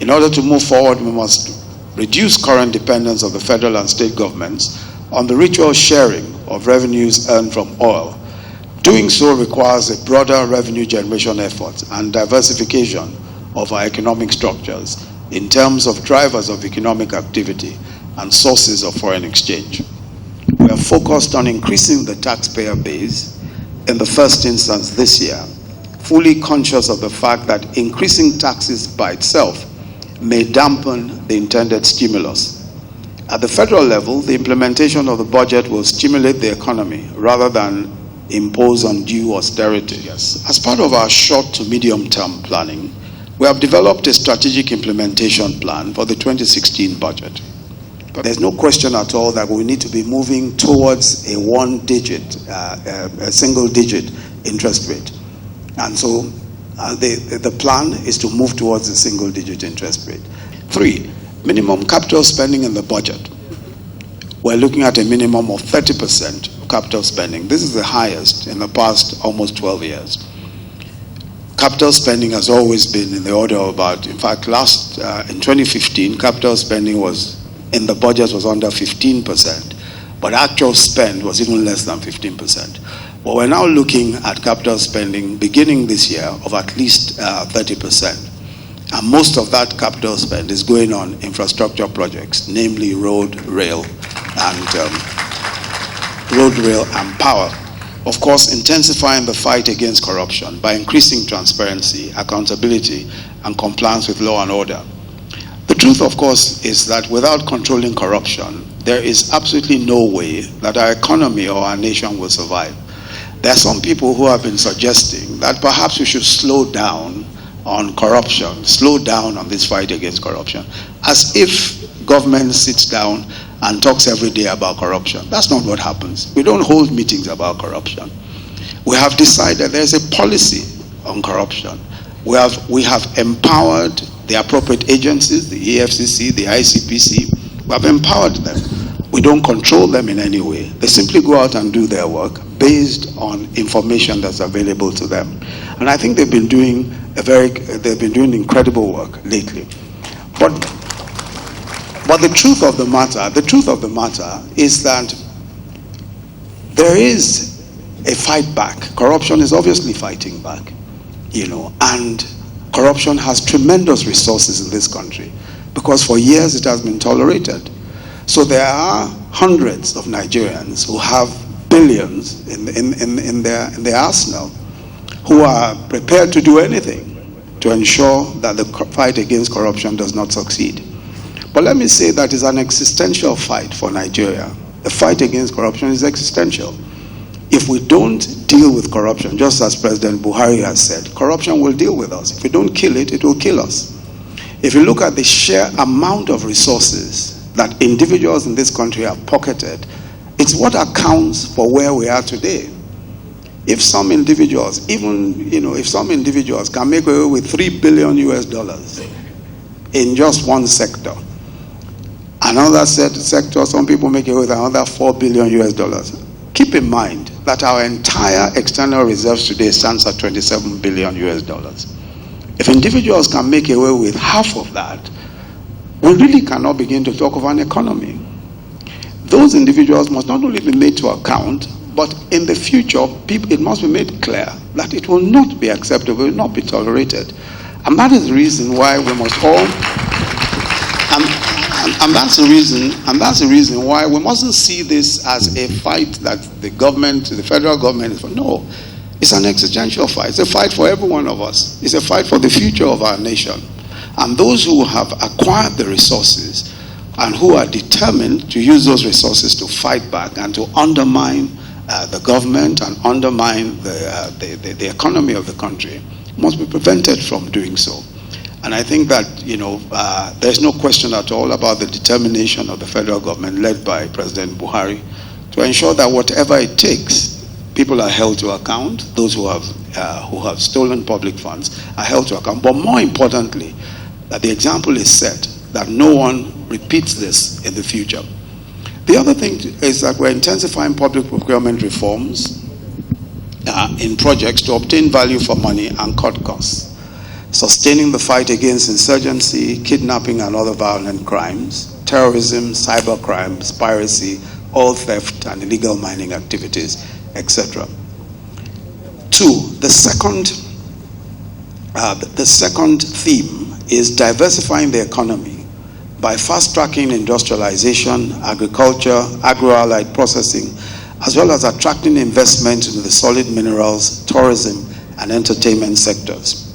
In order to move forward, we must reduce current dependence of the federal and state governments on the ritual sharing of revenues earned from oil. Doing so requires a broader revenue generation effort and diversification of our economic structures in terms of drivers of economic activity and sources of foreign exchange. We are focused on increasing the taxpayer base in the first instance this year, fully conscious of the fact that increasing taxes by itself may dampen the intended stimulus. At the federal level, the implementation of the budget will stimulate the economy rather than impose undue austerity. Yes. As part of our short to medium-term planning, we have developed a strategic implementation plan for the 2016 budget. But there's no question at all that we need to be moving towards a a single-digit interest rate. And so the plan is to move towards a single-digit interest rate. 3, minimum capital spending in the budget. We're looking at a minimum of 30% of capital spending. This is the highest in the past almost 12 years. Capital spending has always been in the order of about, in fact, in 2015, capital spending in the budget was under 15%, but actual spend was even less than 15%. But we're now looking at capital spending beginning this year of at least 30%. And most of that capital spend is going on infrastructure projects, namely road, rail, and power. Of course, intensifying the fight against corruption by increasing transparency, accountability, and compliance with law and order. The truth, of course, is that without controlling corruption, there is absolutely no way that our economy or our nation will survive. There are some people who have been suggesting that perhaps we should slow down on corruption, slow down on this fight against corruption, as if government sits down and talks every day about corruption. That's not what happens. We don't hold meetings about corruption. We have decided there's a policy on corruption. We have empowered the appropriate agencies, the EFCC, the ICPC. We have empowered them. We don't control them in any way. They simply go out and do their work based on information that's available to them. And I think they've been doing incredible work lately. But the truth of the matter is that there is a fight back. Corruption is obviously fighting back, and corruption has tremendous resources in this country because for years it has been tolerated. So there are hundreds of Nigerians who have billions in their arsenal who are prepared to do anything to ensure that the fight against corruption does not succeed. But let me say that it's an existential fight for Nigeria. The fight against corruption is existential. If we don't deal with corruption, just as President Buhari has said, corruption will deal with us. If we don't kill it, it will kill us. If you look at the sheer amount of resources that individuals in this country have pocketed, it's what accounts for where we are today. If some individuals, if some individuals can make away with $3 billion in just one sector, another sector, some people make away with another $4 billion. Keep in mind that our entire external reserves today stands at $27 billion. If individuals can make away with half of that, we really cannot begin to talk of an economy. Those individuals must not only be made to account, but in the future, it must be made clear that it will not be acceptable, it will not be tolerated. And that is the reason why we must all, and that's the reason why we mustn't see this as a fight that the federal government is for. No, it's an existential fight. It's a fight for every one of us. It's a fight for the future of our nation. And those who have acquired the resources and who are determined to use those resources to fight back and to undermine the government and undermine the economy of the country must be prevented from doing so. And I think that, there's no question at all about the determination of the federal government led by President Buhari to ensure that whatever it takes, people are held to account. Those who have stolen public funds are held to account. But more importantly, that the example is set that no one repeats this in the future. The other thing is that we're intensifying public procurement reforms in projects to obtain value for money and cut costs. sustaining the fight against insurgency, kidnapping and other violent crimes, terrorism, cyber crimes, piracy, oil theft and illegal mining activities, etc. Two, the second theme is diversifying the economy by fast-tracking industrialization, agriculture, agro-allied processing, as well as attracting investment into the solid minerals, tourism, and entertainment sectors.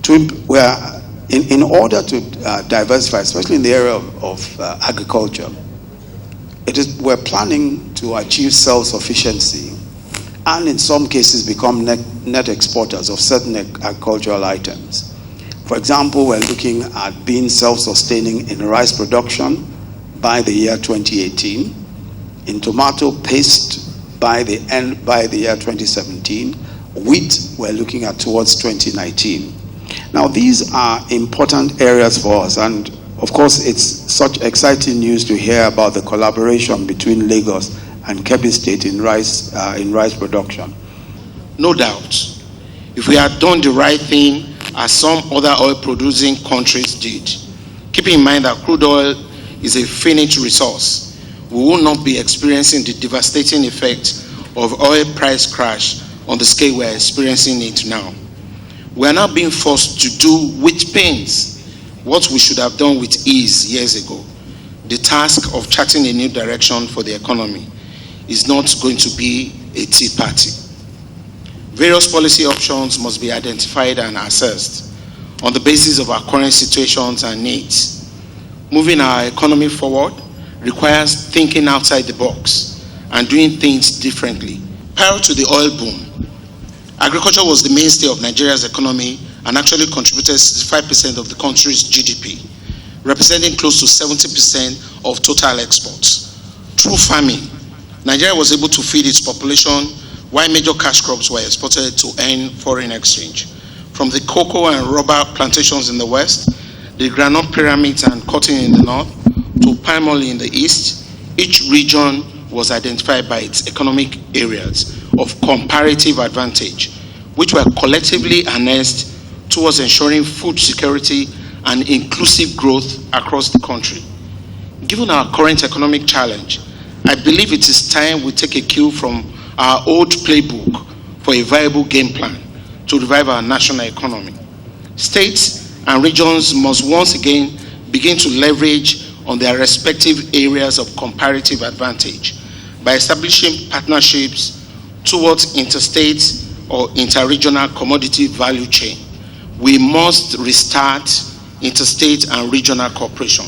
In order to diversify, especially in the area of agriculture, we're planning to achieve self-sufficiency and in some cases become net exporters of certain agricultural items. For example, we're looking at being self-sustaining in rice production by the year 2018, in tomato paste by the year 2017, wheat we're looking at towards 2019. Now, these are important areas for us, and of course, it's such exciting news to hear about the collaboration between Lagos and Kebbi State in rice production. No doubt, if we had done the right thing as some other oil-producing countries did, keeping in mind that crude oil is a finite resource, we will not be experiencing the devastating effect of oil price crash on the scale we are experiencing it now. We are now being forced to do with pains what we should have done with ease years ago. The task of charting a new direction for the economy is not going to be a tea party. Various policy options must be identified and assessed on the basis of our current situations and needs. Moving our economy forward requires thinking outside the box and doing things differently. Prior to the oil boom, agriculture was the mainstay of Nigeria's economy and actually contributed 65% of the country's GDP, representing close to 70% of total exports. Through farming, Nigeria was able to feed its population while major cash crops were exported to earn foreign exchange. From the cocoa and rubber plantations in the west, the granite pyramids and cotton in the north, to palm oil in the east, each region was identified by its economic areas of comparative advantage, which were collectively harnessed towards ensuring food security and inclusive growth across the country. Given our current economic challenge, I believe it is time we take a cue from our old playbook for a viable game plan to revive our national economy. States and regions must once again begin to leverage on their respective areas of comparative advantage by establishing partnerships towards interstate or interregional commodity value chain. We must restart interstate and regional cooperation.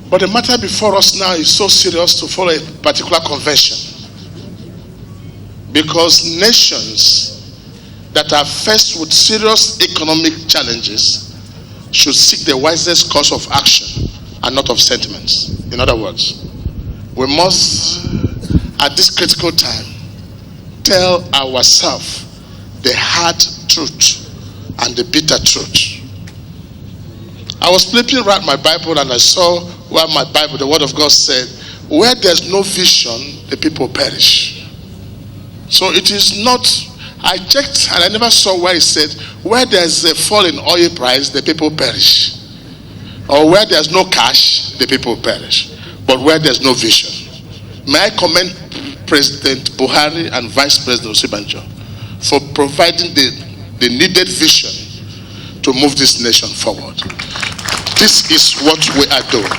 But the matter before us now is so serious to follow a particular convention, because nations that are faced with serious economic challenges should seek the wisest course of action and not of sentiments. In other words, we must, at this critical time, tell ourselves the hard truth and the bitter truth. I was flipping around my Bible and I saw where my Bible, the Word of God said, where there's no vision, the people perish. So it is not, I checked and I never saw where it said, where there's a fall in oil price, the people perish. Or where there's no cash, the people perish. But where there's no vision. May I commend President Buhari and Vice President Osinbajo for providing the needed vision to move this nation forward. This is what we are doing.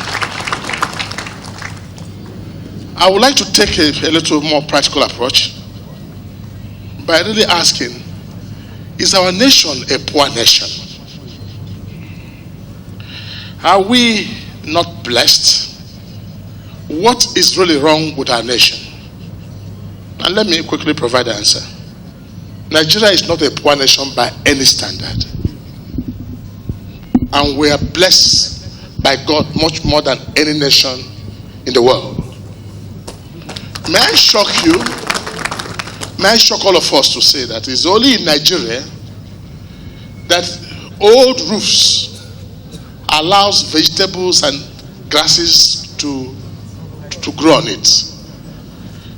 I would like to take a little more practical approach by really asking, is our nation a poor nation? Are we not blessed? What is really wrong with our nation? And let me quickly provide the answer. Nigeria is not a poor nation by any standard. And we are blessed by God much more than any nation in the world. May I shock you? May I shock all of us to say that it's only in Nigeria that old roofs allows vegetables and grasses to grow on it.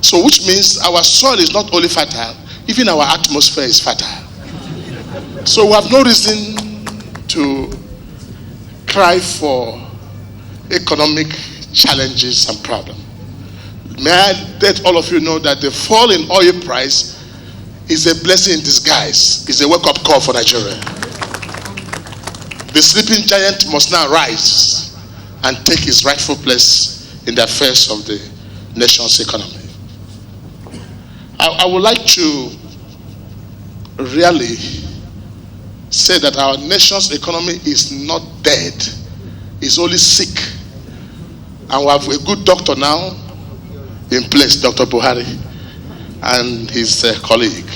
So which means our soil is not only fertile, even our atmosphere is fertile. So we have no reason to cry for economic challenges and problems. May I let all of you know that the fall in oil price is a blessing in disguise. It's a wake-up call for Nigeria. The sleeping giant must now rise and take his rightful place in the affairs of the nation's economy. I would like to really say that our nation's economy is not dead. It's only sick. And we have a good doctor now in place, Dr. Buhari and his colleague.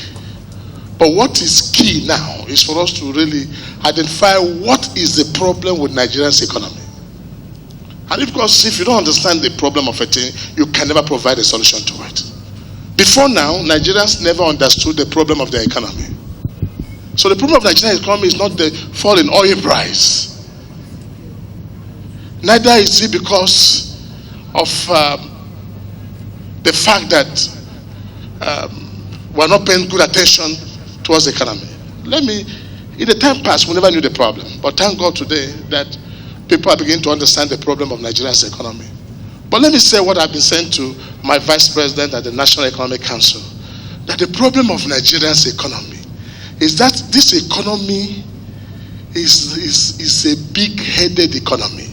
But what is key now is for us to really identify what is the problem with Nigeria's economy. And because if you don't understand the problem of a thing, you can never provide a solution to it. Before now, Nigerians never understood the problem of their economy. So the problem of Nigeria's economy is not the fall in oil price. Neither is it because of the fact that we're not paying good attention towards the economy. In the time past, we never knew the problem. But thank God today that people are beginning to understand the problem of Nigeria's economy. But let me say what I've been saying to my vice president at the National Economic Council, that the problem of Nigeria's economy is that this economy is a big-headed economy.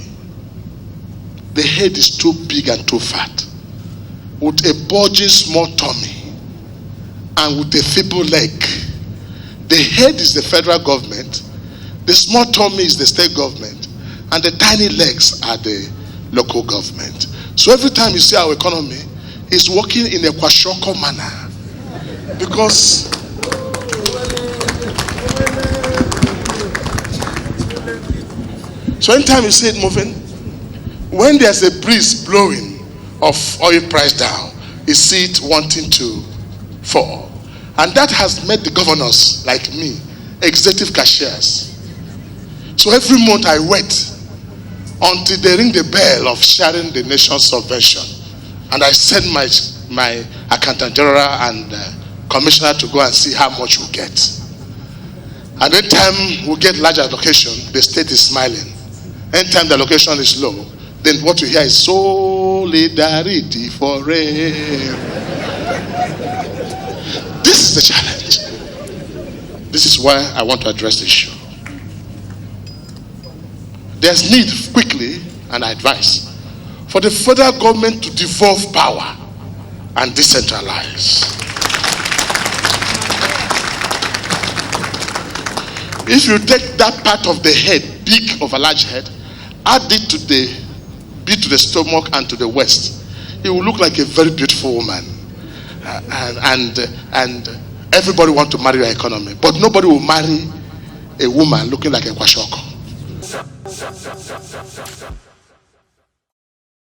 The head is too big and too fat, with a bulging small tummy and with a feeble leg. The head is the federal government, the small tummy is the state government, and the tiny legs are the local government. So every time you see our economy, it's working in a kwashoko manner. Because so anytime you see it moving, when there's a breeze blowing of oil price down, you see it wanting to fall. And that has made the governors like me executive cashiers. So every month I wait until they ring the bell of sharing the nation's subvention, and I send my accountant general and commissioner to go and see how much we get. And anytime we get large allocation, the state is smiling. Anytime the allocation is low, then what you hear is solidarity forever. This is the challenge. This is why I want to address the issue. There's need quickly, and I advise, for the federal government to devolve power and decentralize. If you take that part of the head, big of a large head, add it to the stomach and to the waist, it will look like a very beautiful woman. And everybody want to marry your economy, but nobody will marry a woman looking like a kwashoko.